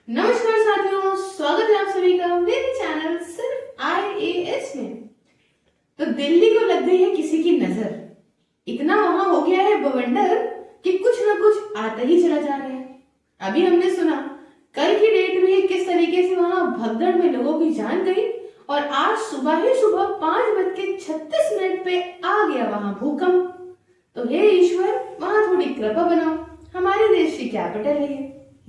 नमस्कार साथियों, स्वागत है आप सभी का मेरे चैनल सिर्फ IAS में। तो दिल्ली को लग गई है किसी की नजर। इतना वहां हो गया है बवंडर कि कुछ न कुछ आता ही चला जा रहा है। अभी हमने सुना कल की डेट में किस तरीके से वहां भगदड़ में लोगों की जान गई और आज सुबह ही सुबह 5:36 पे आ गया वहां भूकंप। तो हे ईश्वर, वहां थोड़ी कृपा बनाओ, हमारे देश की कैपिटल है ये।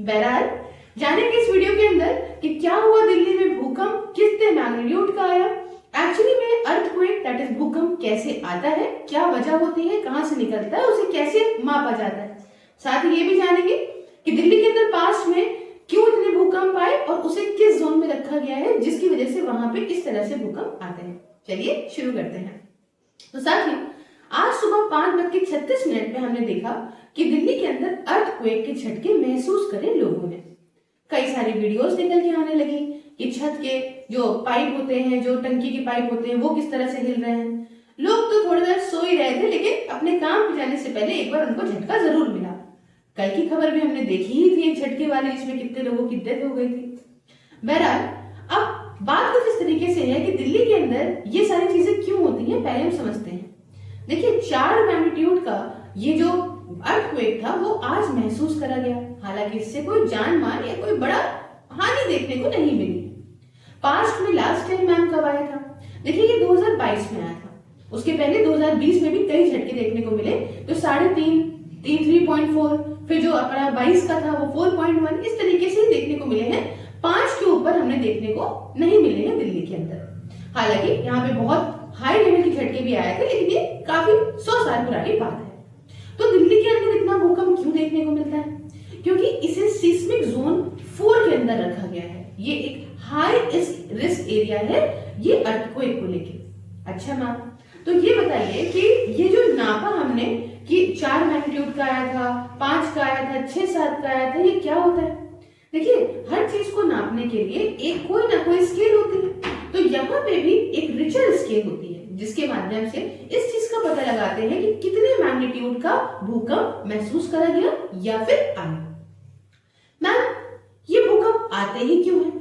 बहरहाल जानेंगे इस वीडियो के अंदर कि क्या हुआ दिल्ली में भूकंप, कितने मैग्नीट्यूड का आया, एक्चुअली में अर्थक्वेक दैट इज भूकंप कैसे आता है, क्या वजह होती है, कहां से निकलता है, उसे कैसे मापा जाता है। साथ ही ये भी जानेंगे कि दिल्ली के अंदर पास्ट में क्यों इतने भूकंप आए और उसे किस जोन में रखा गया है जिसकी वजह से वहां पे इस तरह से भूकंप आते हैं। चलिए शुरू करते हैं। तो साथियों, आज सुबह 5:36 पे हमने देखा कि दिल्ली के अंदर अर्थक्वेक के झटके महसूस करे लोगों ने। कई सारी वीडियोस निकल के आने लगी कि छत के जो पाइप होते हैं, जो टंकी के पाइप होते हैं, वो किस तरह से हिल रहे हैं। लोग तो थोड़ी देर सो ही रहे थे, लेकिन अपने काम पे जाने से पहले एक बार उनको झटका जरूर मिला। कल की खबर भी हमने देखी ही थी, एक झटके वाली, जिसमें कितने लोगों की डेथ हो गई थी। बहरहाल अब बात कुछ इस तरीके से है कि दिल्ली के अंदर ये सारी चीजें क्यों होती हैं, पहले हम समझते हैं। देखिए, 4 मैग्नीट्यूड का ये जो अर्थक्वेक था वो आज महसूस करा गया। हालांकि इससे कोई जान माल या कोई बड़ा हानि देखने को नहीं मिली। पास्ट में लास्ट टाइम मैम कब आया था? देखिए, ये 2022 में आया था। उसके पहले 2020 में भी कई झटके देखने को मिले, तो 3.5, 3.4, फिर जो अपना 22 का था वो 4.1, इस तरीके से देखने को मिले हैं। 5 के ऊपर हमने देखने को नहीं मिले हैं दिल्ली के अंदर। हालांकि यहाँ पे बहुत हाई लेवल के झटके भी आए थे, लेकिन ये काफी 100 साल पुरानी बात है। तो दिल्ली के अंदर इतना भूकंप क्यों देखने को मिलता है? क्योंकि इसे सिस्मिक जोन 4 के अंदर रखा गया है। ये एक हाई रिस्क एरिया है ये अर्थक्वेक को लेके। अच्छा मैम, तो ये बताइए कि ये जो नापा हमने कि 4 मैग्नीट्यूड का आया था, 5 का आया था, 6, 7 का आया था, ये क्या होता है? देखिए, हर चीज को नापने के लिए एक कोई ना कोई स्केल होती है। तो यहाँ पे भी एक रिचर स्केल होती है जिसके माध्यम से इस चीज का पता लगाते हैं कि कितने मैग्नीट्यूड का भूकंप महसूस करा गया या फिर आया। मैम, ये भूकंप आते ही क्यों है?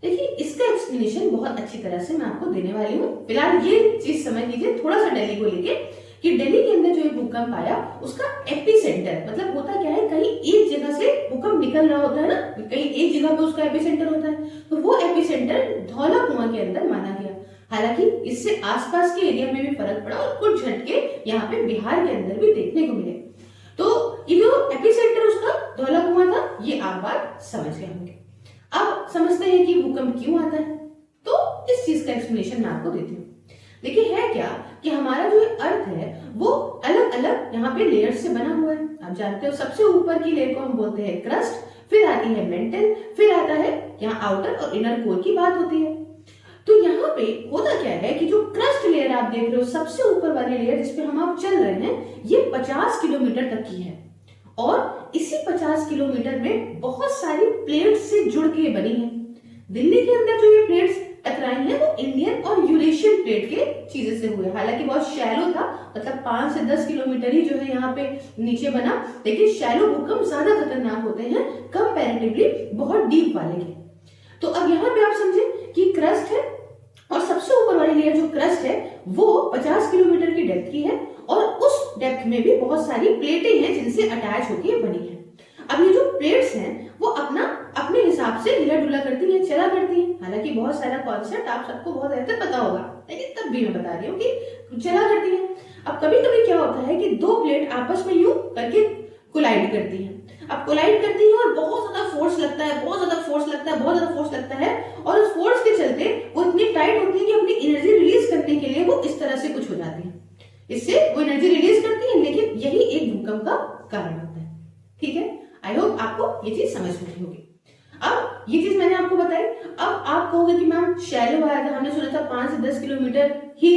देखिए, इसका एक्सप्लेनेशन बहुत अच्छी तरह से मैं आपको देने वाली हूँ। फिलहाल ये चीज समझ लीजिए थोड़ा सा दिल्ली को लेके कि दिल्ली के अंदर जो ये भूकंप आया उसका एपिसेंटर, मतलब होता क्या है, कहीं एक जगह से भूकंप निकल रहा होता है ना, कहीं एक जगह पे उसका एपिसेंटर होता है, तो वो एपिसेंटर धौला कुआं के अंदर माना गया। हालांकि इससे आसपास के एरिया में भी फर्क पड़ा और कुछ झटके यहाँ पे बिहार के अंदर भी देखने को मिले। तो ये जो एपिसेंटर उसका धौला कुआं था, ये आप बात समझ गए होंगे। अब समझते हैं कि भूकंप क्यों आता है। तो इस चीज का एक्सप्लेनेशन मैं आपको देती हूँ। देखिए, है क्या कि हमारा जो अर्थ है वो अलग अलग यहाँ पे लेयर से बना हुआ है। आप जानते हो, सबसे ऊपर की लेयर को हम बोलते हैं क्रस्ट, फिर आती है मेंटल, फिर आता है यहाँ आउटर और इनर कोर की बात होती है। तो यहाँ पे होता क्या है कि जो क्रस्ट लेयर आप देख रहे हो, सबसे ऊपर वाली लेयर जिसपे हम आप चल रहे हैं, ये 50 किलोमीटर तक की है और इसी 50 किलोमीटर में बहुत सारी प्लेट्स से जुड़ के बनी है। दिल्ली के अंदर जो ये प्लेट्स टकराई हैं वो इंडियन और यूरेशियन प्लेट के चीजें से हुए। हालांकि बहुत शैलो था, मतलब 5 से 10 किलोमीटर ही जो है यहाँ पे नीचे बना, लेकिन शैलो भूकंप ज्यादा खतरनाक होते हैं कंपैरेटिवली बहुत डीप वाले के। तो अब यहाँ पे आप समझे कि क्रस्ट है और सबसे ऊपर वाली लेयर जो क्रस्ट है वो 50 किलोमीटर की डेप्थ की है और उस डेप्थ में भी बहुत सारी प्लेटें हैं जिनसे अटैच होकर बनी है। अब ये जो प्लेट्स हैं वो अपने हिसाब से हिला डुला करती हैं, चला करती हैं। हालांकि बहुत सारा कॉन्सेप्ट आप सबको बहुत अच्छे पता होगा, लेकिन तब भी मैं बता रही हूँ कि चला करती हैं। अब कभी कभी क्या होता है कि दो प्लेट आपस में यूं करके कोलाइड करती हैं। अब कोलाइड करती है और बहुत ज्यादा फोर्स लगता है, बहुत ज्यादा फोर्स लगता है, बहुत ज्यादा फोर्स लगता है और उस फोर्स के चलते वो इतनी टाइट होती है कि अपनी एनर्जी रिलीज करने के लिए वो इस तरह से कुछ हो जाती है। इससे वो एनर्जी रिलीज करती है, लेकिन यही एक भूकंप का कारण होता है। ठीक है, आई होप आपको ये चीज समझ में होगी। अब ये चीज मैंने आपको बताई। अब आप कहोगे कि मैम शैलो आया था, हमने सुना था 5 से 10 किलोमीटर ही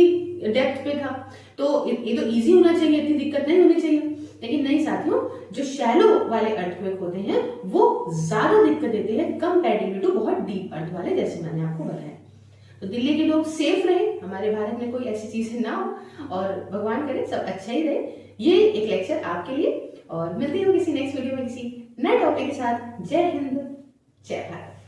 डेप्थ पे था, तो ये तो इजी होना चाहिए, इतनी दिक्कत नहीं होनी चाहिए। लेकिन नहीं साथियों, जो शैलो वाले अर्थक्वेक होते हैं वो ज्यादा दिक्कत देते हैं कंपैरेटिवली टू बहुत डीप अर्थ वाले, जैसे मैंने आपको बताया। तो दिल्ली के लोग सेफ रहे, हमारे भारत में कोई ऐसी चीज ना हो और भगवान करे सब अच्छा ही रहे। ये एक लेक्चर आपके लिए, और मिलती हूँ किसी नेक्स्ट वीडियो में किसी नए टॉपिक के साथ। जय हिंद। जय भारत।